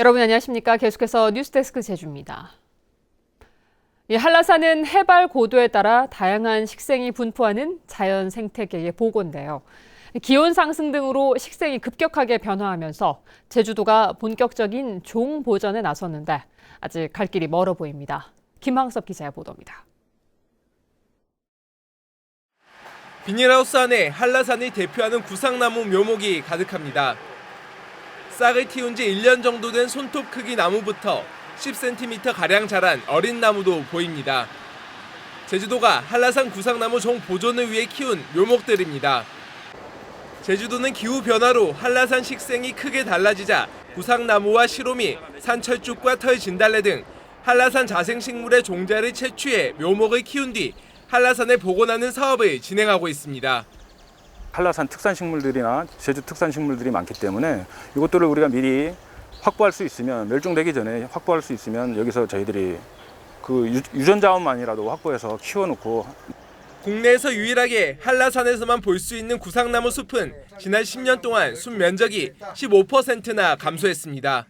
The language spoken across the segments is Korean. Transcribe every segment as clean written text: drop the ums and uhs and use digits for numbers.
여러분 안녕하십니까? 계속해서 뉴스데스크 제주입니다. 한라산은 해발 고도에 따라 다양한 식생이 분포하는 자연 생태계의 보고인데요. 기온 상승 등으로 식생이 급격하게 변화하면서 제주도가 본격적인 종 보전에 나섰는데 아직 갈 길이 멀어 보입니다. 김항섭 기자의 보도입니다. 비닐하우스 안에 한라산이 대표하는 구상나무 묘목이 가득합니다. 싹을 틔운 지 1년 정도 된 손톱 크기 나무부터 10cm가량 자란 어린 나무도 보입니다. 제주도가 한라산 구상나무 종 보존을 위해 키운 묘목들입니다. 제주도는 기후 변화로 한라산 식생이 크게 달라지자 구상나무와 시로미, 산철쭉과 털진달래 등 한라산 자생식물의 종자를 채취해 묘목을 키운 뒤 한라산에 복원하는 사업을 진행하고 있습니다. 한라산 특산식물들이나 제주 특산식물들이 많기 때문에 이것들을 우리가 미리 확보할 수 있으면, 멸종되기 전에 확보할 수 있으면 여기서 저희들이 그 유전자원만이라도 확보해서 키워놓고. 국내에서 유일하게 한라산에서만 볼 수 있는 구상나무 숲은 지난 10년 동안 숲 면적이 15%나 감소했습니다.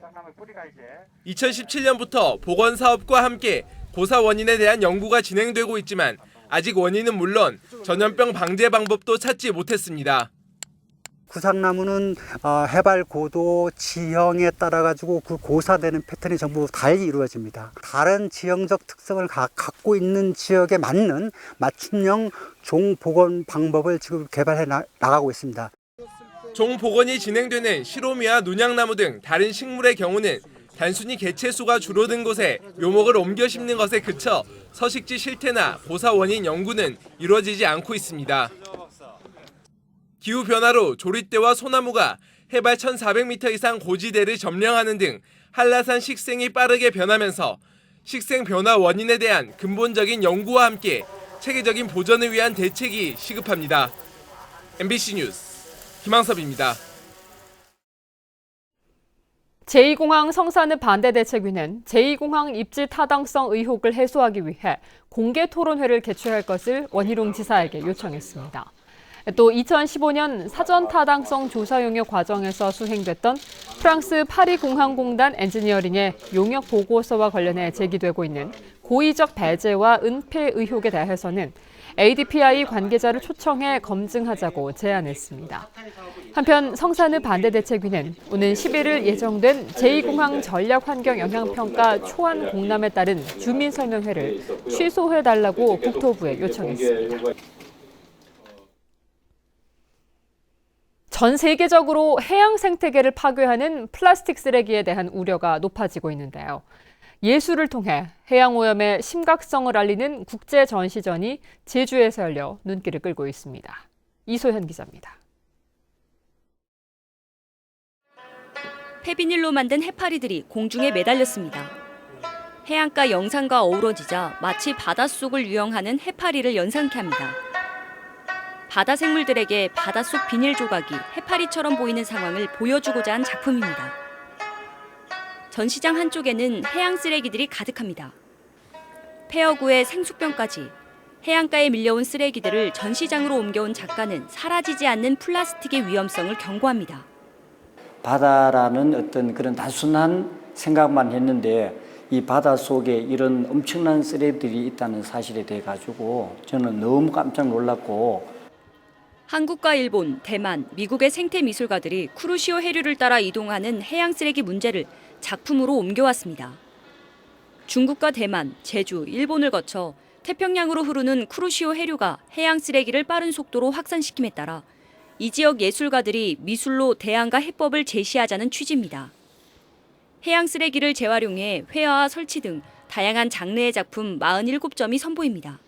2017년부터 복원 사업과 함께 고사 원인에 대한 연구가 진행되고 있지만 아직 원인은 물론 전염병 방제 방법도 찾지 못했습니다. 구상나무는 해발 고도, 지형에 따라 가지고 그 고사되는 패턴이 전부 달리 이루어집니다. 다른 지형적 특성을 갖고 있는 지역에 맞는 맞춤형 종 복원 방법을 지금 개발해 나가고 있습니다. 종 복원이 진행되는 시로미와 논양나무 등 다른 식물의 경우는 단순히 개체수가 줄어든 곳에 묘목을 옮겨 심는 것에 그쳐 서식지 실태나 고사 원인 연구는 이루어지지 않고 있습니다. 기후변화로 조릿대와 소나무가 해발 1,400m 이상 고지대를 점령하는 등 한라산 식생이 빠르게 변하면서 식생 변화 원인에 대한 근본적인 연구와 함께 체계적인 보전을 위한 대책이 시급합니다. MBC 뉴스 김항섭입니다. 제2공항 성산읍 반대대책위는 제2공항 입지 타당성 의혹을 해소하기 위해 공개 토론회를 개최할 것을 원희룡 지사에게 요청했습니다. 또 2015년 사전 타당성 조사 용역 과정에서 수행됐던 프랑스 파리 공항공단 엔지니어링의 용역 보고서와 관련해 제기되고 있는 고의적 배제와 은폐 의혹에 대해서는 ADPI 관계자를 초청해 검증하자고 제안했습니다. 한편 성산읍 반대대책위는 오는 11일 예정된 제2공항 전략환경영향평가 초안 공람에 따른 주민설명회를 취소해달라고 국토부에 요청했습니다. 전 세계적으로 해양 생태계를 파괴하는 플라스틱 쓰레기에 대한 우려가 높아지고 있는데요. 예술을 통해 해양오염의 심각성을 알리는 국제전시전이 제주에서 열려 눈길을 끌고 있습니다. 이소현 기자입니다. 폐비닐로 만든 해파리들이 공중에 매달렸습니다. 해안가 영상과 어우러지자 마치 바닷속을 유영하는 해파리를 연상케 합니다. 바다 생물들에게 바닷속 비닐 조각이 해파리처럼 보이는 상황을 보여주고자 한 작품입니다. 전시장 한쪽에는 해양 쓰레기들이 가득합니다. 폐어구에 생수병까지 해안가에 밀려온 쓰레기들을 전시장으로 옮겨온 작가는 사라지지 않는 플라스틱의 위험성을 경고합니다. 바다라는 어떤 그런 단순한 생각만 했는데 이 바다 속에 이런 엄청난 쓰레기들이 있다는 사실에 대해 가지고 저는 너무 깜짝 놀랐고. 한국과 일본, 대만, 미국의 생태 미술가들이 쿠로시오 해류를 따라 이동하는 해양 쓰레기 문제를 작품으로 옮겨왔습니다. 중국과 대만, 제주, 일본을 거쳐 태평양으로 흐르는 쿠로시오 해류가 해양 쓰레기를 빠른 속도로 확산시킴에 따라 이 지역 예술가들이 미술로 대안과 해법을 제시하자는 취지입니다. 해양 쓰레기를 재활용해 회화와 설치 등 다양한 장르의 작품 47점이 선보입니다.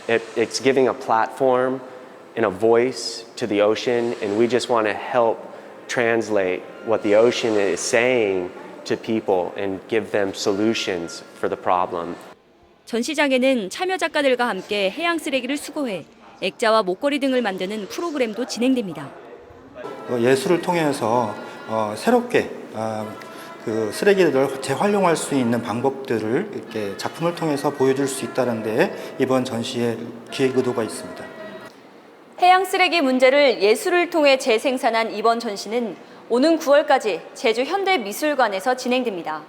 It's giving a platform and a voice to the ocean, and we just want to help translate what the ocean is saying to people and give them solutions for the problem. 전시장에는 참여 작가들과 함께 해양 쓰레기를 수거해 액자와 목걸이 등을 만드는 프로그램도 진행됩니다. 예술을 통해서 새롭게 그 쓰레기를 재활용할 수 있는 방법들을 이렇게 작품을 통해서 보여줄 수 있다는 데 이번 전시의 기획 의도가 있습니다. 해양 쓰레기 문제를 예술을 통해 재생산한 이번 전시는 오는 9월까지 제주 현대미술관에서 진행됩니다.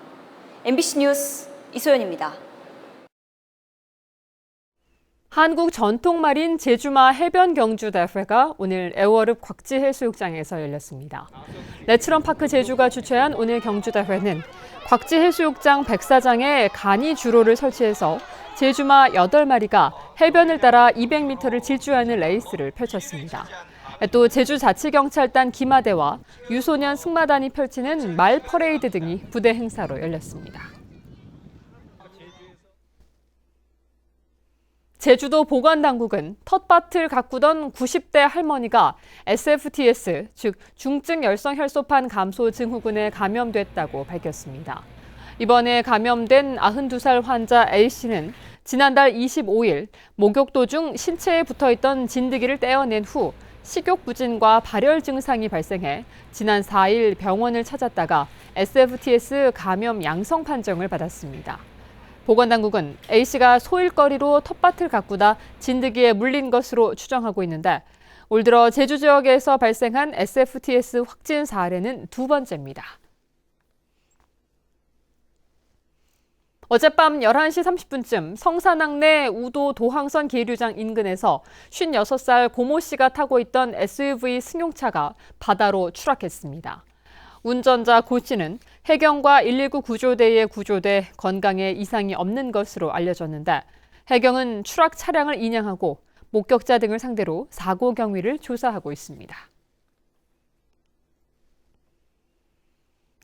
MBC 뉴스 이소연입니다. 한국 전통마린 제주마 해변경주대회가 오늘 애월읍 곽지해수욕장에서 열렸습니다. 내추럴파크 제주가 주최한 오늘 경주대회는 곽지해수욕장 백사장에 간이 주로를 설치해서 제주마 8마리가 해변을 따라 200m를 질주하는 레이스를 펼쳤습니다. 또 제주자치경찰단 기마대와 유소년 승마단이 펼치는 말 퍼레이드 등이 부대 행사로 열렸습니다. 제주도 보건당국은 텃밭을 가꾸던 90대 할머니가 SFTS, 즉 중증 열성 혈소판 감소 증후군에 감염됐다고 밝혔습니다. 이번에 감염된 92살 환자 A씨는 지난달 25일 목욕도 중 신체에 붙어있던 진드기를 떼어낸 후 식욕부진과 발열 증상이 발생해 지난 4일 병원을 찾았다가 SFTS 감염 양성 판정을 받았습니다. 보건당국은 A씨가 소일거리로 텃밭을 가꾸다 진드기에 물린 것으로 추정하고 있는데 올 들어 제주 지역에서 발생한 SFTS 확진 사례는 2번째입니다. 어젯밤 11시 30분쯤 성산항내 우도 도항선 계류장 인근에서 56살 고모 씨가 타고 있던 SUV 승용차가 바다로 추락했습니다. 운전자 고 씨는 해경과 119 구조대에 구조돼 건강에 이상이 없는 것으로 알려졌는데 해경은 추락 차량을 인양하고 목격자 등을 상대로 사고 경위를 조사하고 있습니다.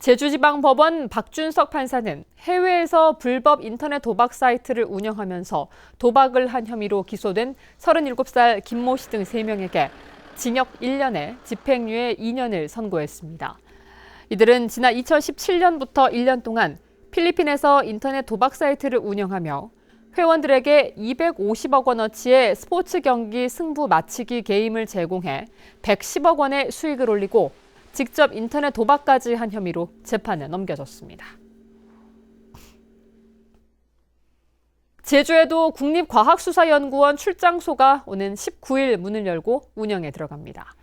제주지방법원 박준석 판사는 해외에서 불법 인터넷 도박 사이트를 운영하면서 도박을 한 혐의로 기소된 37살 김모 씨 등 3명에게 징역 1년에 집행유예 2년을 선고했습니다. 이들은 지난 2017년부터 1년 동안 필리핀에서 인터넷 도박 사이트를 운영하며 회원들에게 250억 원어치의 스포츠 경기 승부 맞히기 게임을 제공해 110억 원의 수익을 올리고 직접 인터넷 도박까지 한 혐의로 재판에 넘겨졌습니다. 제주에도 국립과학수사연구원 출장소가 오는 19일 문을 열고 운영에 들어갑니다.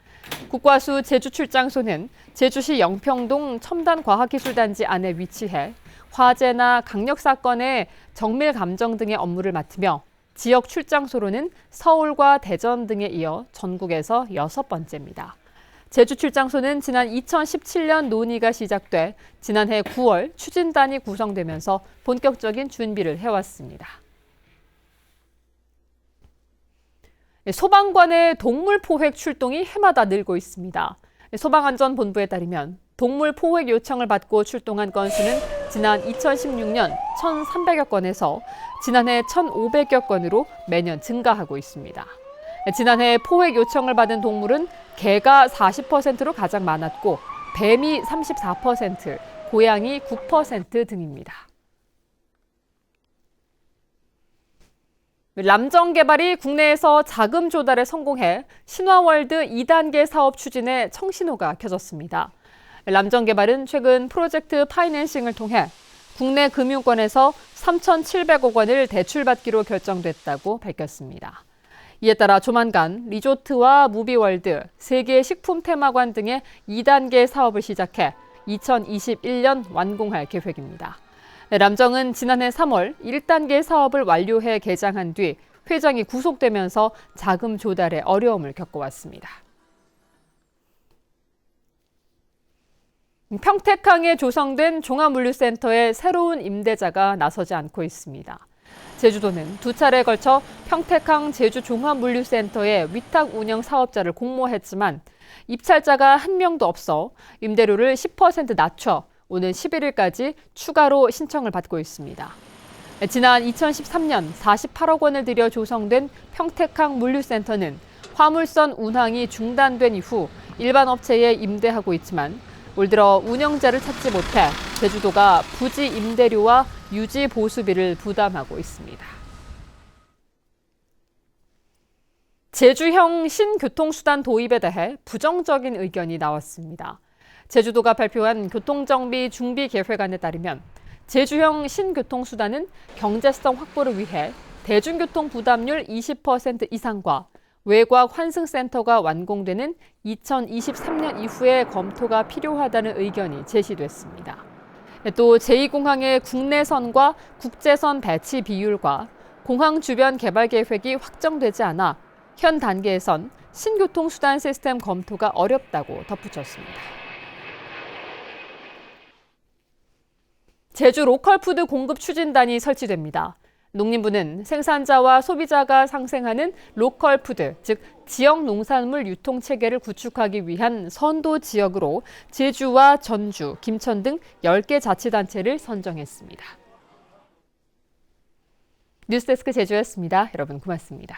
국과수 제주출장소는 제주시 영평동 첨단과학기술단지 안에 위치해 화재나 강력사건의 정밀감정 등의 업무를 맡으며 지역 출장소로는 서울과 대전 등에 이어 전국에서 6번째입니다. 제주 출장소는 지난 2017년 논의가 시작돼 지난해 9월 추진단이 구성되면서 본격적인 준비를 해왔습니다. 소방관의 동물 포획 출동이 해마다 늘고 있습니다. 소방안전본부에 따르면 동물 포획 요청을 받고 출동한 건수는 지난 2016년 1,300여 건에서 지난해 1,500여 건으로 매년 증가하고 있습니다. 지난해 포획 요청을 받은 동물은 개가 40%로 가장 많았고 뱀이 34%, 고양이 9% 등입니다. 람정개발이 국내에서 자금 조달에 성공해 신화월드 2단계 사업 추진에 청신호가 켜졌습니다. 람정개발은 최근 프로젝트 파이낸싱을 통해 국내 금융권에서 3,700억 원을 대출받기로 결정됐다고 밝혔습니다. 이에 따라 조만간 리조트와 무비월드, 세계 식품 테마관 등의 2단계 사업을 시작해 2021년 완공할 계획입니다. 람정은 지난해 3월 1단계 사업을 완료해 개장한 뒤 회장이 구속되면서 자금 조달에 어려움을 겪어왔습니다. 평택항에 조성된 종합물류센터에 새로운 임대자가 나서지 않고 있습니다. 제주도는 2차례에 걸쳐 평택항 제주종합물류센터의 위탁 운영 사업자를 공모했지만 입찰자가 한 명도 없어 임대료를 10% 낮춰 오는 11일까지 추가로 신청을 받고 있습니다. 지난 2013년 48억 원을 들여 조성된 평택항 물류센터는 화물선 운항이 중단된 이후 일반 업체에 임대하고 있지만 올 들어 운영자를 찾지 못해 제주도가 부지 임대료와 유지 보수비를 부담하고 있습니다. 제주형 신교통수단 도입에 대해 부정적인 의견이 나왔습니다. 제주도가 발표한 교통정비 준비계획안에 따르면 제주형 신교통수단은 경제성 확보를 위해 대중교통 부담률 20% 이상과 외곽 환승센터가 완공되는 2023년 이후에 검토가 필요하다는 의견이 제시됐습니다. 또 제2공항의 국내선과 국제선 배치 비율과 공항 주변 개발 계획이 확정되지 않아 현 단계에선 신교통수단 시스템 검토가 어렵다고 덧붙였습니다. 제주 로컬푸드 공급 추진단이 설치됩니다. 농림부는 생산자와 소비자가 상생하는 로컬푸드, 즉 지역 농산물 유통 체계를 구축하기 위한 선도 지역으로 제주와 전주, 김천 등 10개 자치단체를 선정했습니다. 뉴스데스크 제주였습니다. 여러분 고맙습니다.